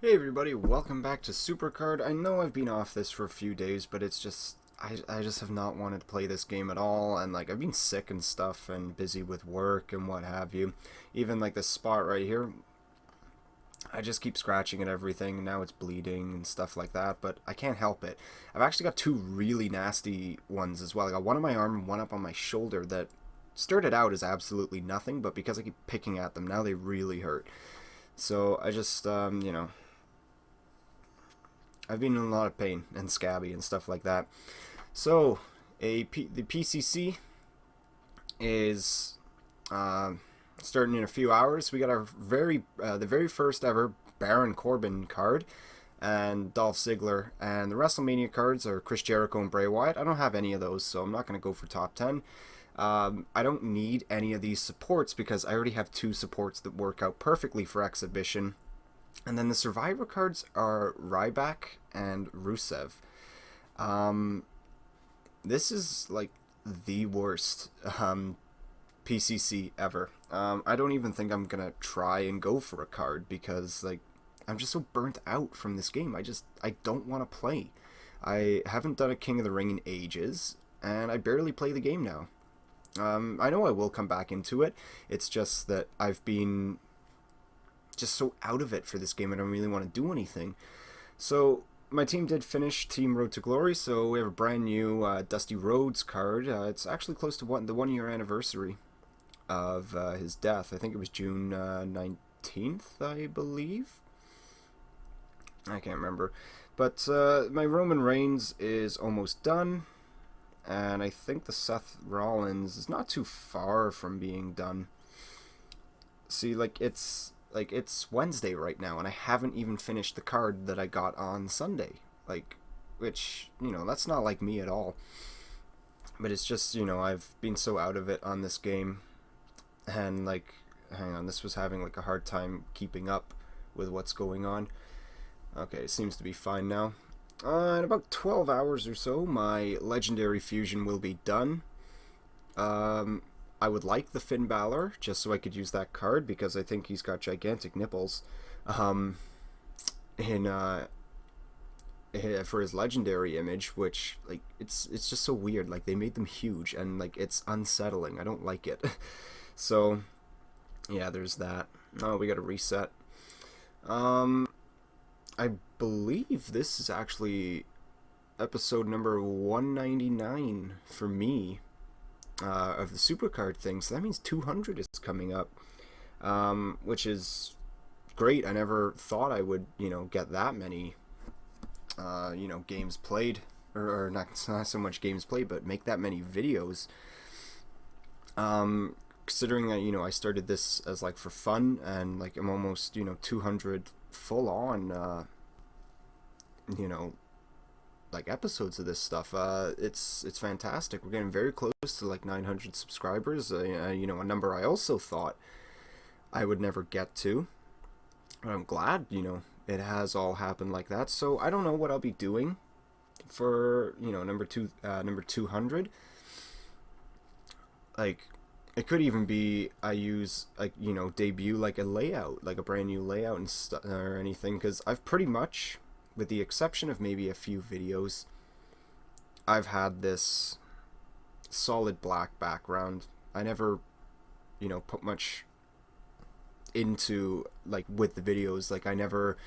Hey everybody, welcome back to Supercard. I know I've been off this for a few days, but it's just I just have not wanted to play this game at all, and like I've been sick and stuff and busy with work and what have you. Even like this spot right here, I just keep scratching at everything and now it's bleeding and stuff like that, but I can't help it. I've actually got two really nasty ones as well. I got one on my arm and one up on my shoulder that started out as absolutely nothing, but because I keep picking at them, now they really hurt. So I just I've been in a lot of pain and scabby and stuff like that. So, the PCC is uh, starting in a few hours. We got our the very first ever Baron Corbin card and Dolph Ziggler, and the WrestleMania cards are Chris Jericho and Bray Wyatt. I don't have any of those, so I'm not going to go for top 10. I don't need any of these supports because I already have two supports that work out perfectly for exhibition. And then the Survivor cards are Ryback and Rusev. Um, this is like the worst PCC ever. I don't even think I'm gonna try and go for a card because like I'm just so burnt out from this game. I don't want to play. I haven't done a King of the Ring in ages, and I barely play the game now. I know I will come back into it. It's just that I've been just so out of it for this game. I don't really want to do anything. So my team did finish Team Road to Glory, so we have a brand new Dusty Rhodes card. It's actually close to the 1 year anniversary of his death. I think it was June 19th, I believe. I can't remember. But my Roman Reigns is almost done, and I think the Seth Rollins is not too far from being done. See, it's Wednesday right now, and I haven't even finished the card that I got on Sunday. Which, that's not like me at all. But it's just, I've been so out of it on this game. And, hang on, this was having, a hard time keeping up with what's going on. Okay, it seems to be fine now. In about 12 hours or so, my Legendary Fusion will be done. I would like the Finn Balor, just so I could use that card, because I think he's got gigantic nipples in for his legendary image, which, it's just so weird. They made them huge, and, it's unsettling. I don't like it. So, yeah, there's that. Oh, we gotta reset. I believe this is actually episode number 199 for me. Of the Supercard thing, so that means 200 is coming up, which is great. I never thought I would, get that many, games played, or not so much games played, but make that many videos. Considering that, I started this as for fun, and I'm almost, 200 full on, you know, episodes of this stuff. It's fantastic. We're getting very close to 900 subscribers. A number I also thought I would never get to. But I'm glad it has all happened like that. So I don't know what I'll be doing for number 200. It could even be I use debut a layout, a brand new layout and or anything, because I've pretty much, with the exception of maybe a few videos, I've had this solid black background. I never, put much into, with the videos. I never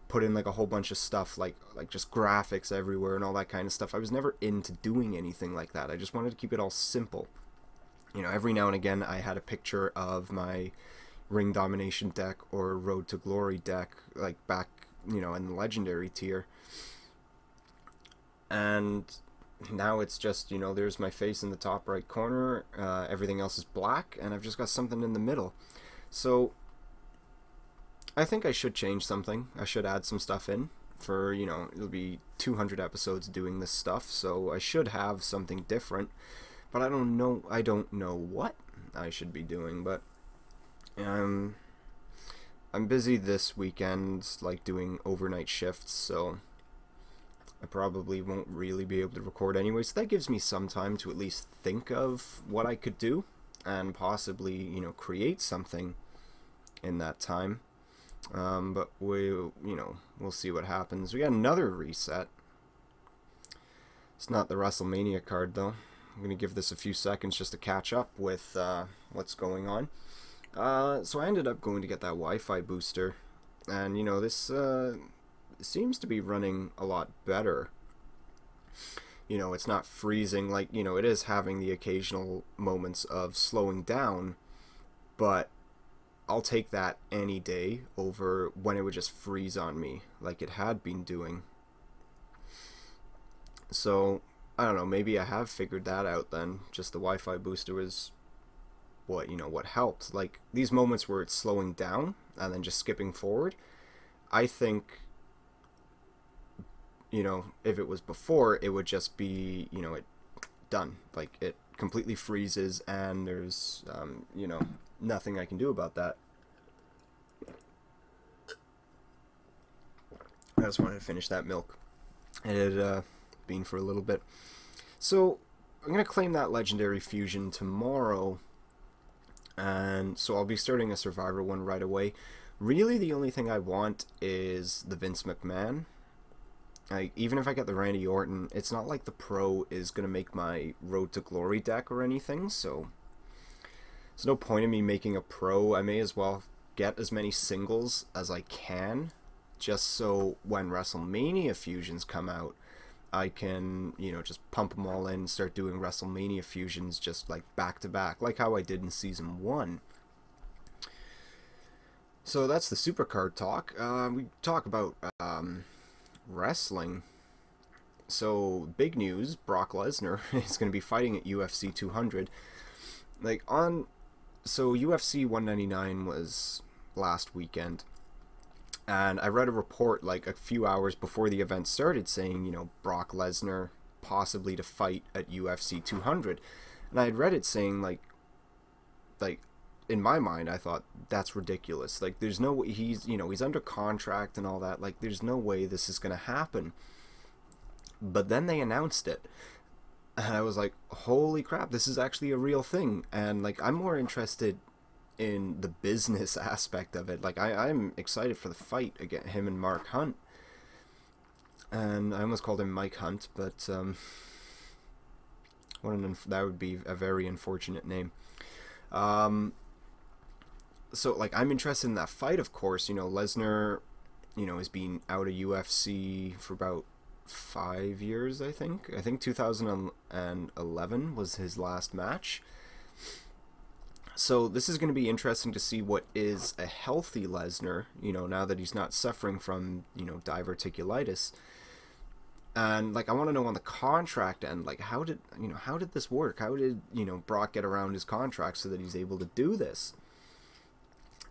put in, a whole bunch of stuff, just graphics everywhere and all that kind of stuff. I was never into doing anything like that. I just wanted to keep it all simple. Every now and again I had a picture of my Ring Domination deck or Road to Glory deck, back in the legendary tier, and now it's just there's my face in the top right corner, everything else is black, and I've just got something in the middle. So I think I should change something. I should add some stuff in for it'll be 200 episodes doing this stuff, so I should have something different, but I don't know what I should be doing. But I'm busy this weekend, doing overnight shifts, so I probably won't really be able to record anyway. So that gives me some time to at least think of what I could do and possibly, create something in that time. But we'll see what happens. We got another reset. It's not the WrestleMania card though. I'm gonna give this a few seconds just to catch up with what's going on. So I ended up going to get that Wi-Fi booster, and this seems to be running a lot better. It's not freezing like it is having the occasional moments of slowing down, but I'll take that any day over when it would just freeze on me like it had been doing. So I don't know, maybe I have figured that out then. Just the Wi-Fi booster was what helped. Like these moments where it's slowing down and then just skipping forward, I think if it was before, it would just be it done. Like it completely freezes and there's nothing I can do about that. I just wanted to finish that milk. It had been for a little bit. So I'm going to claim that Legendary Fusion tomorrow. And so I'll be starting a Survivor one right away. Really the only thing I want is the Vince McMahon. Even if I get the Randy Orton, it's not like the Pro is going to make my Road to Glory deck or anything. So there's no point in me making a Pro. I may as well get as many singles as I can, just so when WrestleMania fusions come out, I can, just pump them all in and start doing WrestleMania fusions just like back to back, like how I did in Season 1. So that's the Supercard talk. We talk about wrestling. So, big news, Brock Lesnar is going to be fighting at UFC 200. So UFC 199 was last weekend. And I read a report like a few hours before the event started saying, Brock Lesnar possibly to fight at UFC 200. And I had read it saying like in my mind, I thought that's ridiculous. Like there's no way he's under contract and all that. Like there's no way this is going to happen. But then they announced it. And I was like, holy crap, this is actually a real thing. And like I'm more interested in the business aspect of it. Like I'm excited for the fight against him and Mark Hunt. And I almost called him Mike Hunt, but that would be a very unfortunate name. So like I'm interested in that fight, of course. Lesnar, has been out of UFC for about 5 years, I think. I think 2011 was his last match. So this is going to be interesting to see what is a healthy Lesnar, now that he's not suffering from, diverticulitis. And like I want to know on the contract end, like how did this work? How did, Brock get around his contract so that he's able to do this?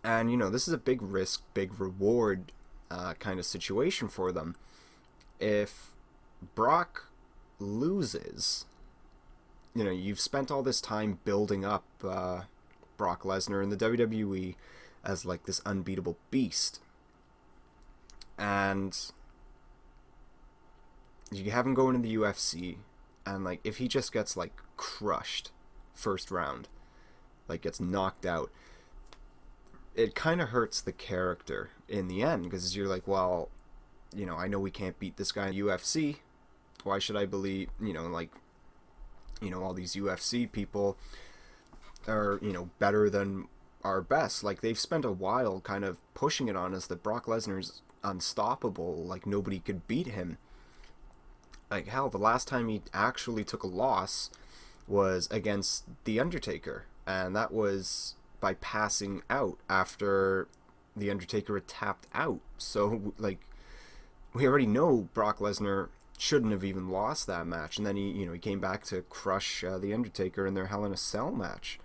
And, this is a big risk, big reward kind of situation for them. If Brock loses, you've spent all this time building up Brock Lesnar in the WWE as like this unbeatable beast. And you have him going in the UFC, and like if he just gets like crushed first round, like gets knocked out, it kind of hurts the character in the end, because you're like, well, I know we can't beat this guy in UFC. Why should I believe, all these UFC people are, better than our best. Like, they've spent a while kind of pushing it on us that Brock Lesnar's unstoppable, like nobody could beat him. Like, hell, the last time he actually took a loss was against The Undertaker, and that was by passing out after The Undertaker had tapped out. So, like, we already know Brock Lesnar shouldn't have even lost that match, and then he came back to crush The Undertaker in their Hell in a Cell match.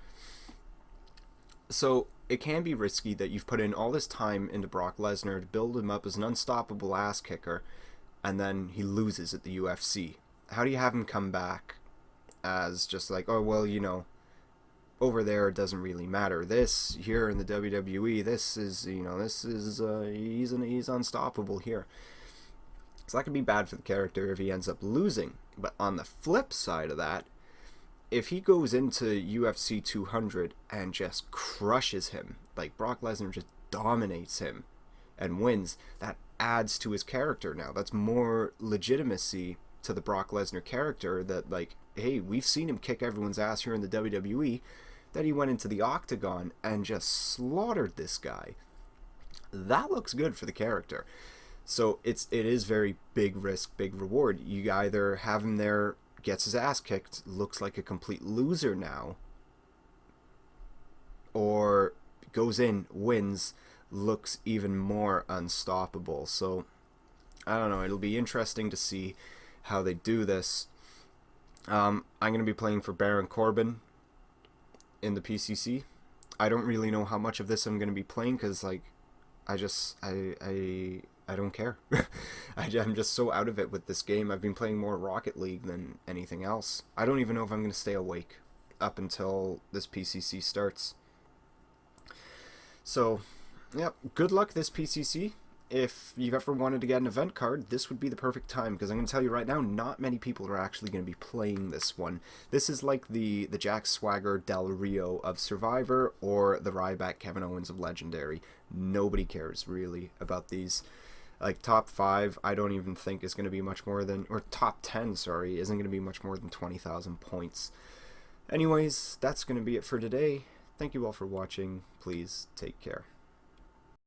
So it can be risky that you've put in all this time into Brock Lesnar to build him up as an unstoppable ass kicker, and then he loses at the UFC. How do you have him come back as just like, oh, well, over there it doesn't really matter. This here in the WWE, this is he's unstoppable here. So that could be bad for the character if he ends up losing. But on the flip side of that, if he goes into UFC 200 and just crushes him, like Brock Lesnar just dominates him, and wins, that adds to his character now. That's more legitimacy to the Brock Lesnar character, that like, hey, we've seen him kick everyone's ass here in the WWE, that he went into the octagon and just slaughtered this guy. That looks good for the character. So it is very big risk, big reward. You either have him there, gets his ass kicked, looks like a complete loser now, or goes in, wins, looks even more unstoppable. So I don't know, it'll be interesting to see how they do this. I'm going to be playing for Baron Corbin in the PCC. I don't really know how much of this I'm going to be playing, because like I don't care. I'm just so out of it with this game. I've been playing more Rocket League than anything else. I don't even know if I'm going to stay awake up until this PCC starts. So, yep, good luck this PCC. If you've ever wanted to get an event card, this would be the perfect time, because I'm going to tell you right now, not many people are actually going to be playing this one. This is like the Jack Swagger Del Rio of Survivor, or the Ryback Kevin Owens of Legendary. Nobody cares, really, about these. Like, top 5, I don't even think is going to be much more than, or top 10, sorry, isn't going to be much more than 20,000 points. Anyways, that's going to be it for today. Thank you all for watching. Please take care.